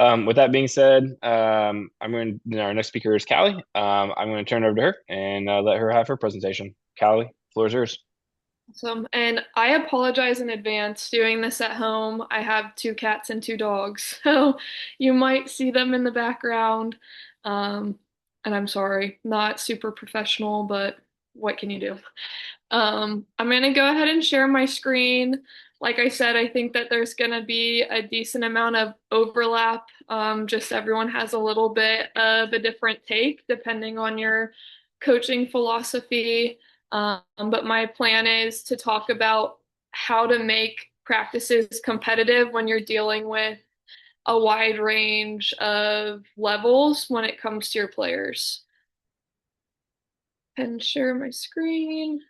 With that being said, our next speaker is Callie. I'm going to turn it over to her and let her have her presentation. Callie, floor is yours. Awesome. And I apologize in advance doing this at home. I have two cats and two dogs, so you might see them in the background. Um, and I'm sorry, not super professional, but what can you do? I'm gonna go ahead and share my screen. Like I said, I think that there's gonna be a decent amount of overlap. Just everyone has a little bit of a different take depending on your coaching philosophy. But my plan is to talk about how to make practices competitive when you're dealing with a wide range of levels when it comes to your players. And share my screen.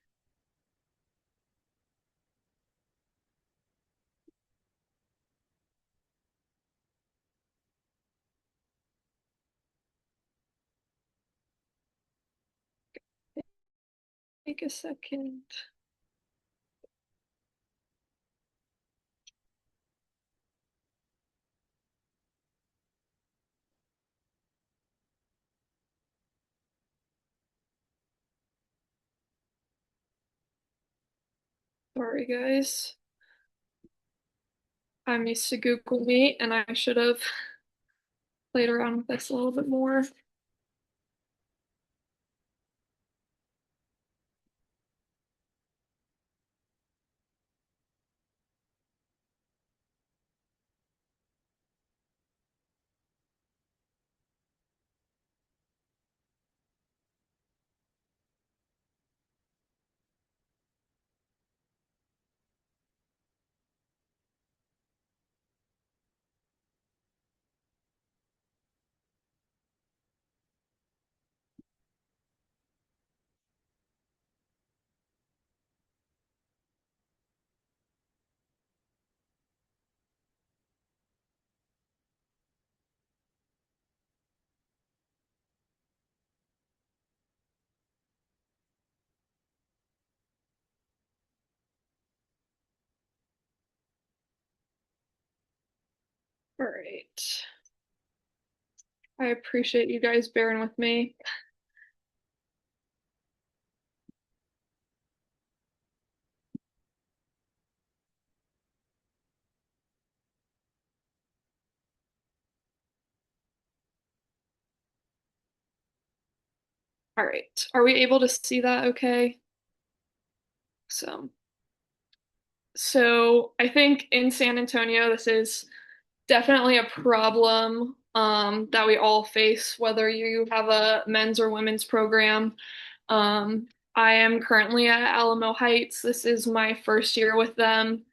Take a second. Sorry, guys. I'm used to Google Meet and I should have played around with this a little bit more. All right. I appreciate you guys bearing with me. All right. Are we able to see that okay? So, so I think in San Antonio, this is definitely a problem that we all face, whether you have a men's or women's program. I am currently at Alamo Heights. This is my first year with them,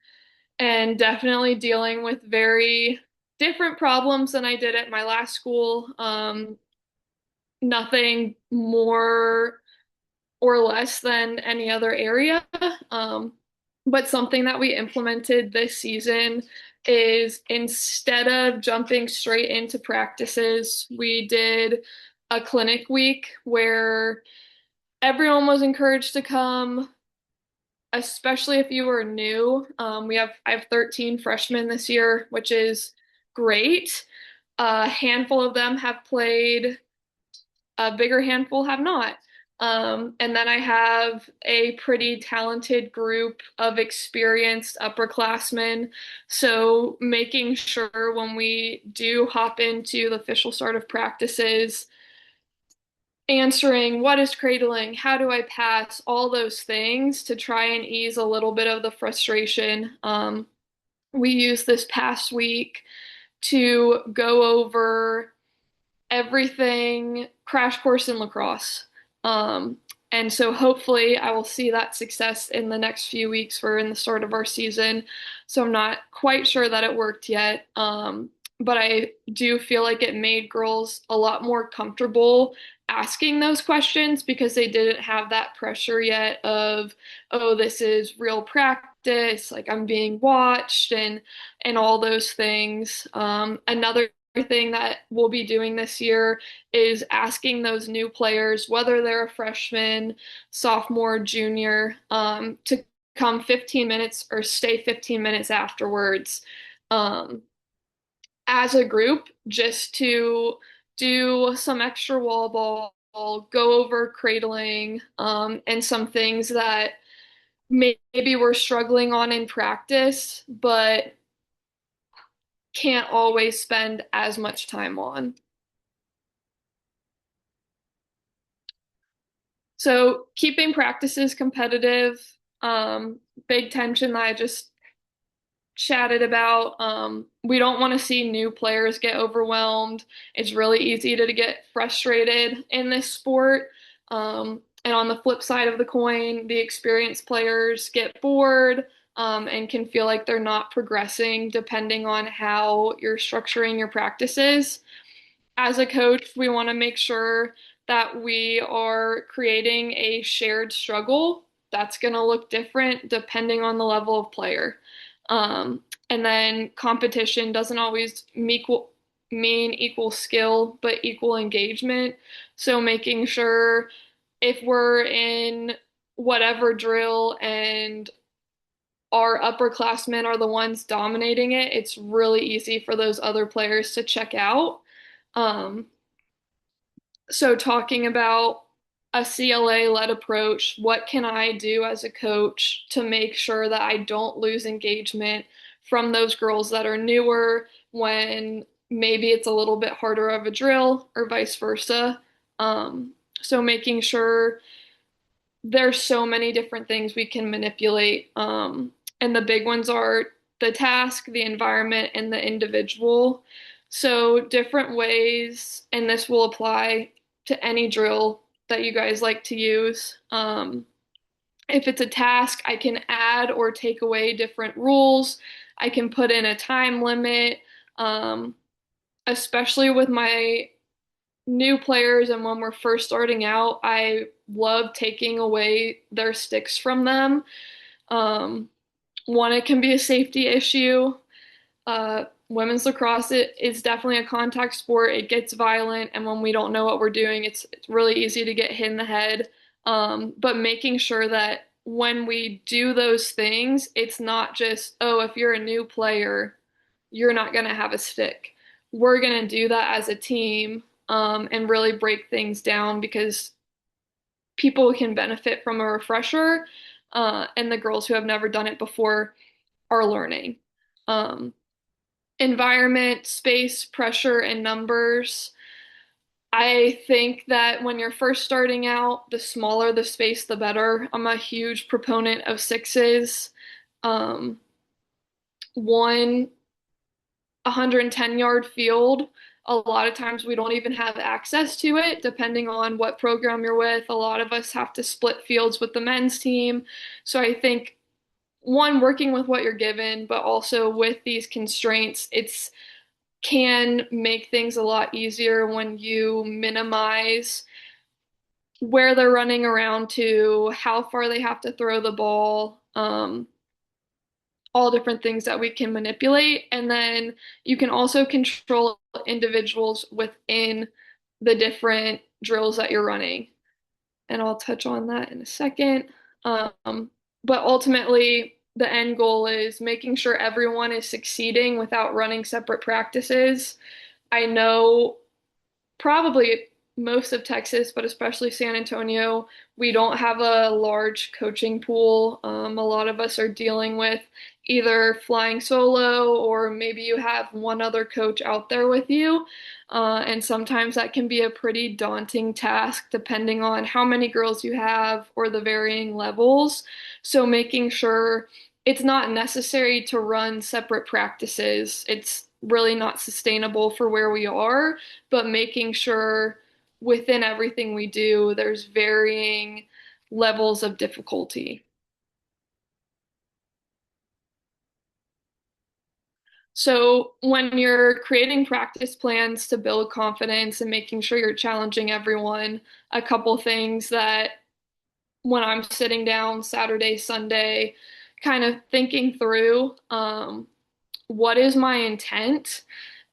and definitely dealing with very different problems than I did at my last school. Nothing more or less than any other area. Um, but something that we implemented this season is instead of jumping straight into practices, we did a clinic week where everyone was encouraged to come, especially if you were new. I have 13 freshmen this year, which is great. A handful of them have played, a bigger handful have not. And then I have a pretty talented group of experienced upperclassmen. So making sure when we do hop into the official start of practices, answering what is cradling, how do I pass, all those things to try and ease a little bit of the frustration. We used this past week to go over everything crash course in lacrosse. Um, and so hopefully I will see that success in the next few weeks. We're in the start of our season, so I'm not quite sure that it worked yet. But I do feel like it made girls a lot more comfortable asking those questions because they didn't have that pressure yet of, oh, this is real practice, like I'm being watched and all those things. Another thing that we'll be doing this year is asking those new players, whether they're a freshman, sophomore, junior, to come 15 minutes or stay 15 minutes afterwards. Um, as a group just to do some extra wall ball, go over cradling, and some things that maybe we're struggling on in practice, but can't always spend as much time on. So keeping practices competitive, big tension that I just chatted about. We don't want to see new players get overwhelmed. It's really easy to get frustrated in this sport. And on the flip side of the coin, the experienced players get bored, and can feel like they're not progressing depending on how you're structuring your practices. As a coach, we want to make sure that we are creating a shared struggle that's going to look different depending on the level of player. And then competition doesn't always mean equal skill, but equal engagement. So making sure if we're in whatever drill and our upperclassmen are the ones dominating it, it's really easy for those other players to check out. Um, so talking about a CLA-led approach, what can I do as a coach to make sure that I don't lose engagement from those girls that are newer when maybe it's a little bit harder of a drill or vice versa. So making sure there's so many different things we can manipulate. And the big ones are the task, the environment, and the individual. So different ways, and this will apply to any drill that you guys like to use. If it's a task, I can add or take away different rules. I can put in a time limit, um, especially with my new players and when we're first starting out, I love taking away their sticks from them. Um, One, it can be a safety issue. Women's lacrosse is definitely a contact sport. It gets violent, and when we don't know what we're doing, it's really easy to get hit in the head. But making sure that when we do those things, it's not just, oh, if you're a new player, you're not going to have a stick. We're going to do that as a team, and really break things down because people can benefit from a refresher, and the girls who have never done it before are learning. Um, Environment, space, pressure, and numbers. I think that when you're first starting out, the smaller the space, the better. I'm a huge proponent of sixes. Um, One 110-yard field, a lot of times we don't even have access to it, depending on what program you're with. A lot of us have to split fields with the men's team. So I think one, working with what you're given, but also with these constraints, it's can make things a lot easier when you minimize where they're running around to, how far they have to throw the ball, all different things that we can manipulate. And then you can also control individuals within the different drills that you're running. And I'll touch on that in a second. But ultimately, the end goal is making sure everyone is succeeding without running separate practices. I know probably most of Texas, but especially San Antonio, we don't have a large coaching pool. A lot of us are dealing with either flying solo or maybe you have one other coach out there with you. And sometimes that can be a pretty daunting task depending on how many girls you have or the varying levels. So making sure it's not necessary to run separate practices. It's really not sustainable for where we are, but making sure within everything we do, there's varying levels of difficulty. So when you're creating practice plans to build confidence and making sure you're challenging everyone, a couple things that when I'm sitting down Saturday, Sunday, kind of thinking through, what is my intent?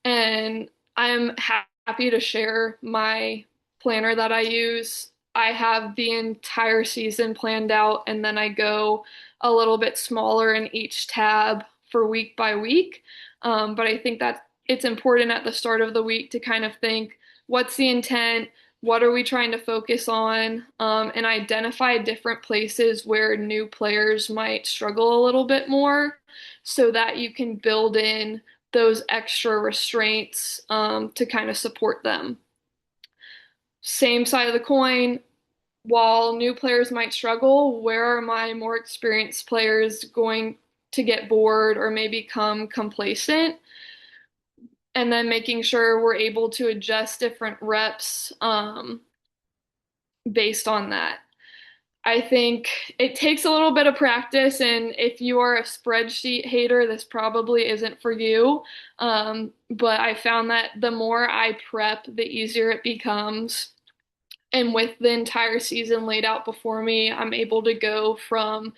And I'm happy to share my planner that I use. I have the entire season planned out, and then I go a little bit smaller in each tab for week by week. But I think that it's important at the start of the week to kind of think, what's the intent? What are we trying to focus on? And identify different places where new players might struggle a little bit more so that you can build in those extra restraints to kind of support them. Same side of the coin, while new players might struggle, where are my more experienced players going to get bored or maybe become complacent? And then making sure we're able to adjust different reps based on that. I think it takes a little bit of practice, and if you are a spreadsheet hater, this probably isn't for you. But I found that the more I prep, the easier it becomes. And with the entire season laid out before me, I'm able to go from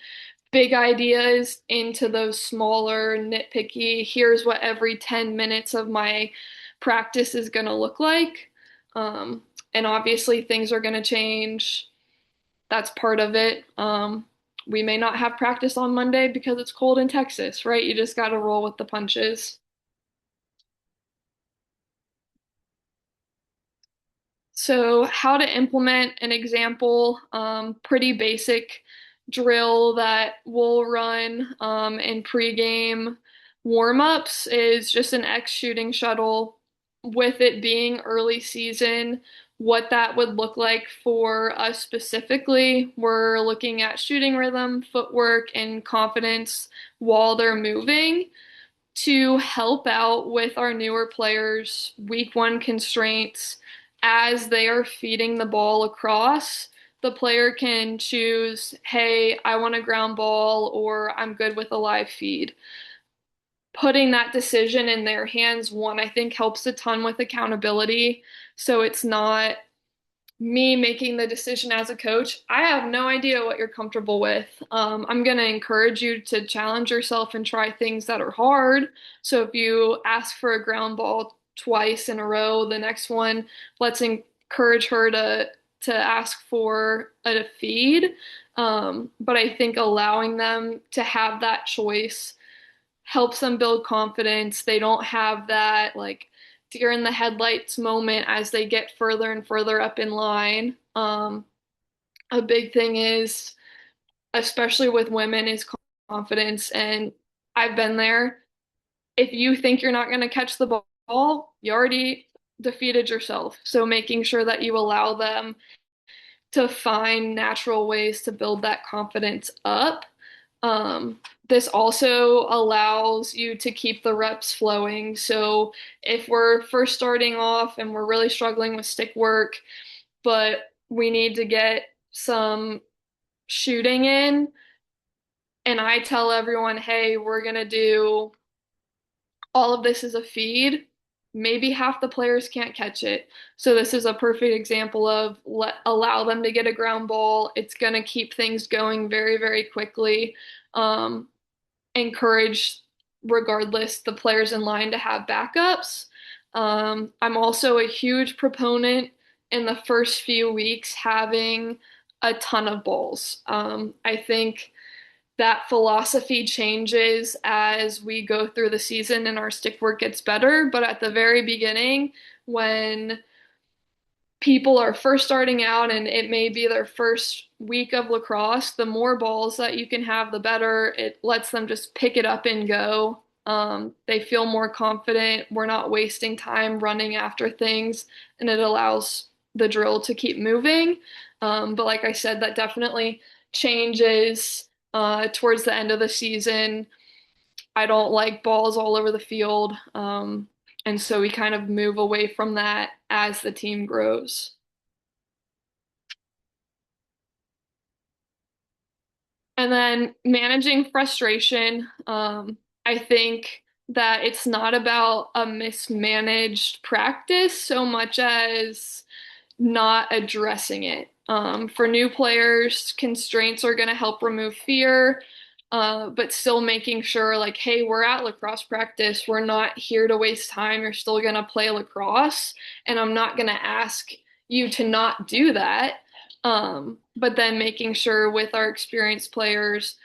big ideas into those smaller, nitpicky, here's what every 10 minutes of my practice is going to look like. Um, and obviously, things are going to change. That's part of it. We may not have practice on Monday because it's cold in Texas, right? You just got to roll with the punches. So, how to implement an example, pretty basic drill that we'll run in pregame warm-ups is just an X shooting shuttle. With it being early season, what that would look like for us specifically, we're looking at shooting rhythm, footwork, and confidence while they're moving to help out with our newer players' week one constraints as they are feeding the ball across. The player can choose, hey, I want a ground ball, or I'm good with a live feed. Putting that decision in their hands, one, I think helps a ton with accountability. So it's not me making the decision as a coach. I have no idea what you're comfortable with. I'm going to encourage you to challenge yourself and try things that are hard. So if you ask for a ground ball twice in a row, the next one, let's encourage her to ask for a feed. But I think allowing them to have that choice helps them build confidence. They don't have that like deer in the headlights moment as they get further and further up in line. A big thing is, especially with women, is confidence. And I've been there. If you think you're not going to catch the ball, you already defeated yourself. So making sure that you allow them to find natural ways to build that confidence up. Um, this also allows you to keep the reps flowing. So if we're first starting off and we're really struggling with stick work, but we need to get some shooting in, and I tell everyone, hey, we're gonna do all of this as a feed, maybe half the players can't catch it. So this is a perfect example of allow them to get a ground ball. It's going to keep things going very, very quickly. Um, Encourage, regardless, the players in line to have backups. I'm also a huge proponent in the first few weeks having a ton of balls. I think that philosophy changes as we go through the season and our stick work gets better. But at the very beginning, when people are first starting out and it may be their first week of lacrosse, the more balls that you can have, the better. It lets them just pick it up and go. They feel more confident. We're not wasting time running after things, and it allows the drill to keep moving. But like I said, that definitely changes towards the end of the season. I don't like balls all over the field. And so we kind of move away from that as the team grows. And then managing frustration. I think that it's not about a mismanaged practice so much as not addressing it. For new players, constraints are going to help remove fear, but still making sure, like, hey, we're at lacrosse practice. We're not here to waste time. You're still going to play lacrosse, and I'm not going to ask you to not do that. But then making sure with our experienced players,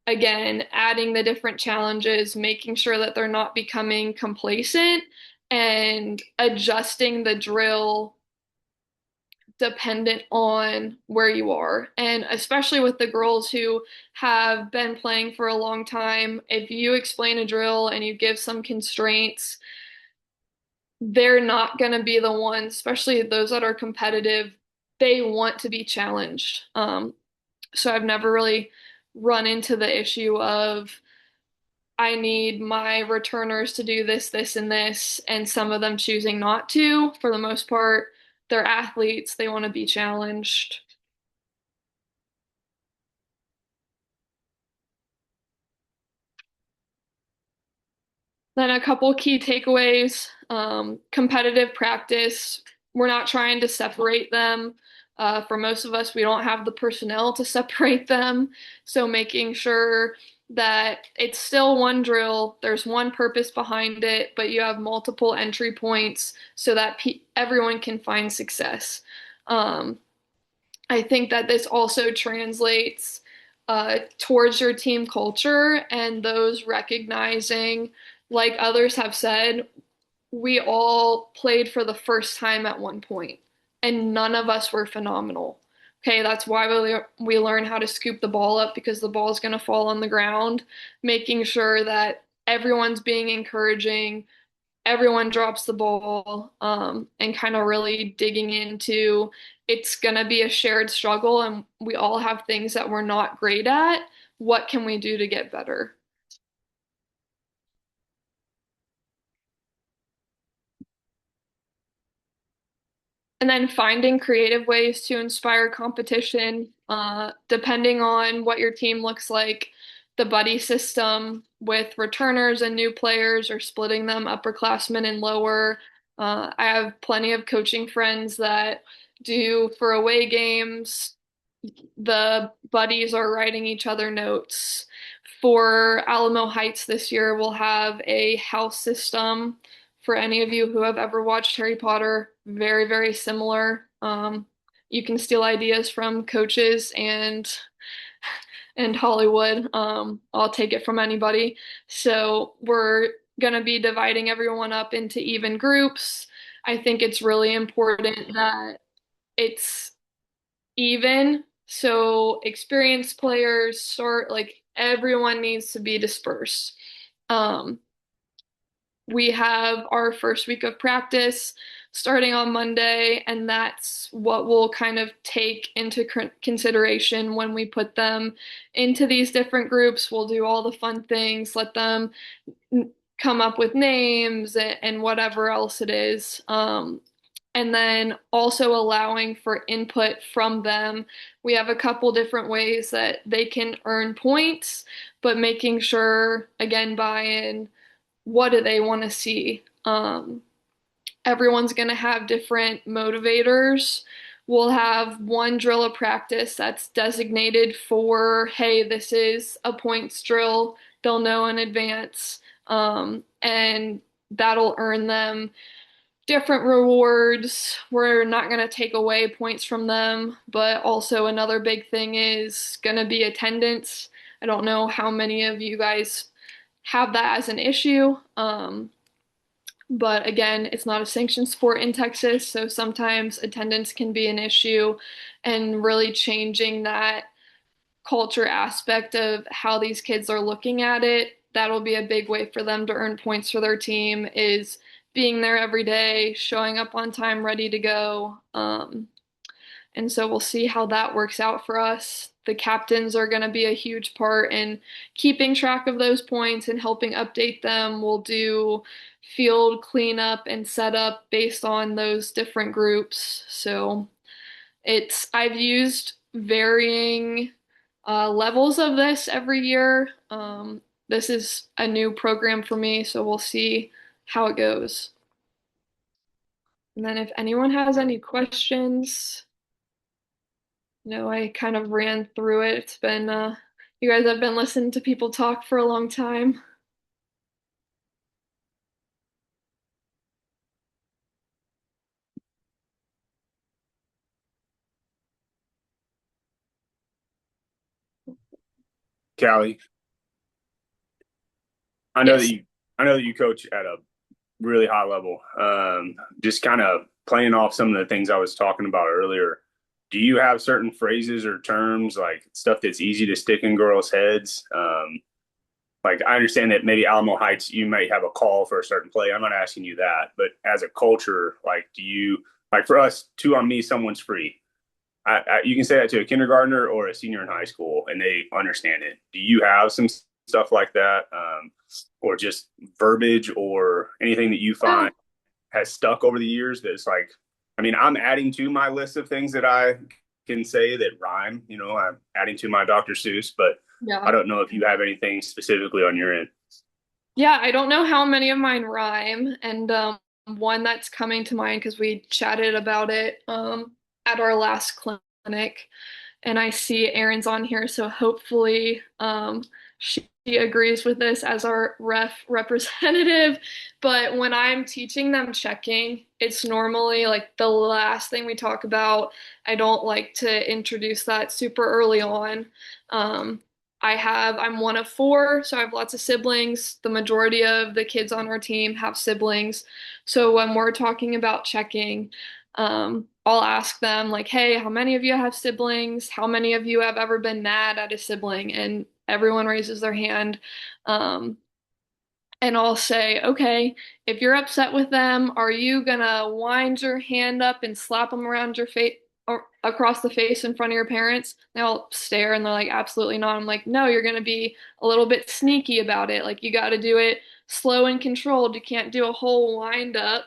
again, adding the different challenges, making sure that they're not becoming complacent and adjusting the drill dependent on where you are. And especially with the girls who have been playing for a long time, if you explain a drill and you give some constraints, they're not going to be the ones, especially those that are competitive, they want to be challenged. So I've never really run into the issue of I need my returners to do this, this, and this, and some of them choosing not to. For the most part, they're athletes, they want to be challenged. Then a couple key takeaways, competitive practice. We're not trying to separate them. For most of us, we don't have the personnel to separate them. So making sure that it's still one drill, there's one purpose behind it, but you have multiple entry points so that everyone can find success. Um, I think that this also translates towards your team culture and those recognizing, like others have said, we all played for the first time at one point, and none of us were phenomenal. Okay, that's why we learn how to scoop the ball up because the ball is going to fall on the ground, making sure that everyone's being encouraging, everyone drops the ball, and kind of really digging into it's going to be a shared struggle and we all have things that we're not great at. What can we do to get better? And then finding creative ways to inspire competition, depending on what your team looks like, the buddy system with returners and new players or splitting them upperclassmen and lower. I have plenty of coaching friends that do for away games the buddies are writing each other notes. For Alamo Heights this year, we'll have a house system. For any of you who have ever watched Harry Potter, very, very similar. You can steal ideas from coaches and Hollywood. I'll take it from anybody. So we're gonna be dividing everyone up into even groups. I think it's really important that it's even. So experienced players sort like everyone needs to be dispersed. Um, we have our first week of practice starting on Monday, and that's what we'll kind of take into consideration when we put them into these different groups. We'll do all the fun things, let them come up with names and whatever else it is. And then also allowing for input from them. We have a couple different ways that they can earn points, but making sure, again, buy-in, what do they want to see? Everyone's going to have different motivators. We'll have one drill of practice that's designated for, hey, this is a points drill. They'll know in advance. And that'll earn them different rewards. We're not going to take away points from them, but also another big thing is going to be attendance. I don't know how many of you guys have that as an issue. But again, it's not a sanctioned sport in Texas, so sometimes attendance can be an issue and really changing that culture aspect of how these kids are looking at it. That'll be a big way for them to earn points for their team is being there every day, showing up on time, ready to go. And so we'll see how that works out for us. The captains are going to be a huge part in keeping track of those points and helping update them. We'll do field cleanup and setup based on those different groups. So I've used varying levels of this every year. This is a new program for me, so we'll see how it goes. And then if anyone has any questions, I kind of ran through it. It's been, you guys have been listening to people talk for a long time. Callie. I know that Yes. you I know that you coach at a really high level. Just kind of playing off some of the things I was talking about earlier. Do you have certain phrases or terms like stuff that's easy to stick in girls' heads? Like I understand that maybe Alamo Heights, you might have a call for a certain play. I'm not asking you that, but as a culture, like, do you like for us, two on me, someone's free. You can say that to a kindergartner or a senior in high school, and they understand it. Do you have some stuff like that, or just verbiage or anything that you Yeah. find has stuck over the years? That's like, I mean, I'm adding to my list of things that I can say that rhyme. I'm adding to my Dr. Seuss, but I Yeah. don't know if you have anything specifically on your end. Yeah, I don't know how many of mine rhyme, and one that's coming to mind because we chatted about it at our last clinic, and I see Erin's on here, so hopefully she agrees with this as our representative. But when I'm teaching them checking, it's normally like the last thing we talk about. I don't like to introduce that super early on. Um, I'm one of four, so I have lots of siblings. The majority of the kids on our team have siblings. So when we're talking about checking, I'll ask them like, "Hey, how many of you have siblings? How many of you have ever been mad at a sibling?" And everyone raises their hand. Um, and I'll say, okay, if you're upset with them, are you gonna wind your hand up and slap them around your face or across the face in front of your parents? They'll stare and they're like, absolutely not. I'm like, no, you're gonna be a little bit sneaky about it. Like, you gotta do it slow and controlled. You can't do a whole wind up,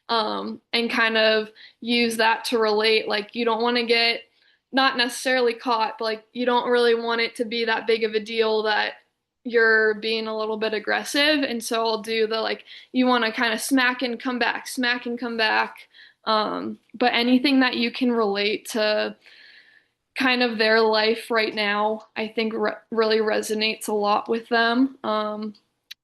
and kind of use that to relate. Like, you don't want to get not necessarily caught, but like, you don't really want it to be that big of a deal that you're being a little bit aggressive. And so I'll do the like, you want to kind of smack and come back, smack and come back. But anything that you can relate to kind of their life right now, I think really resonates a lot with them.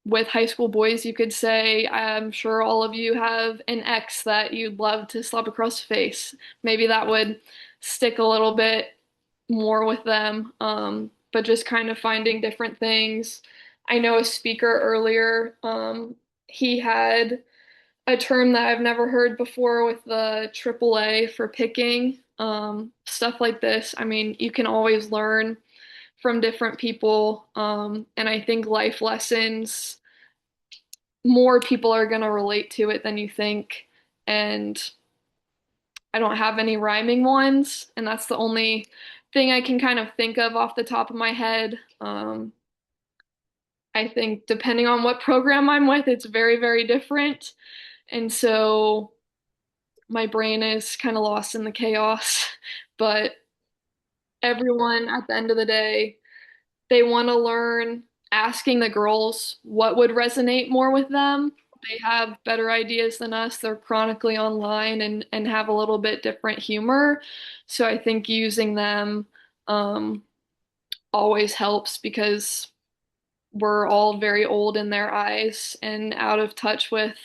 With high school boys, you could say, I'm sure all of you have an ex that you'd love to slap across the face. Maybe that would stick a little bit more with them, but just kind of finding different things. I know a speaker earlier, he had a term that I've never heard before with the AAA for picking, stuff like this. I mean, you can always learn from different people, and I think life lessons, more people are going to relate to it than you think. And I don't have any rhyming ones, and that's the only thing I can kind of think of off the top of my head. I think depending on what program I'm with, it's very, very different. And so my brain is kind of lost in the chaos. But everyone at the end of the day, they want to learn, asking the girls what would resonate more with them. They have better ideas than us. They're chronically online and have a little bit different humor. So I think using them um, always helps because we're all very old in their eyes and out of touch with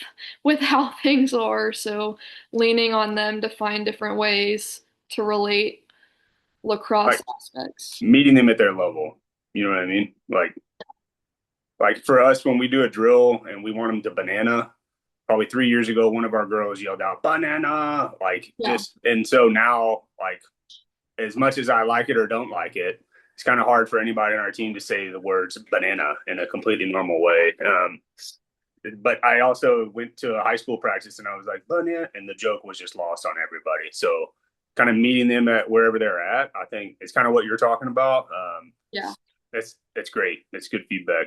how things are. So leaning on them to find different ways to relate lacrosse Like aspects. meeting them at their level. You know what I mean? Like for us, when we do a drill and we want them to banana, probably 3 years ago, one of our girls yelled out banana, like Yeah. just, and so now, like, as much as I like it or don't like it, it's kind of hard for anybody on our team to say the words banana in a completely normal way. But I also went to a high school practice and I was like, banana, and the joke was just lost on everybody. So, kind of meeting them at wherever they're at, I think it's kind of what you're talking about. Yeah. That's great. That's good feedback.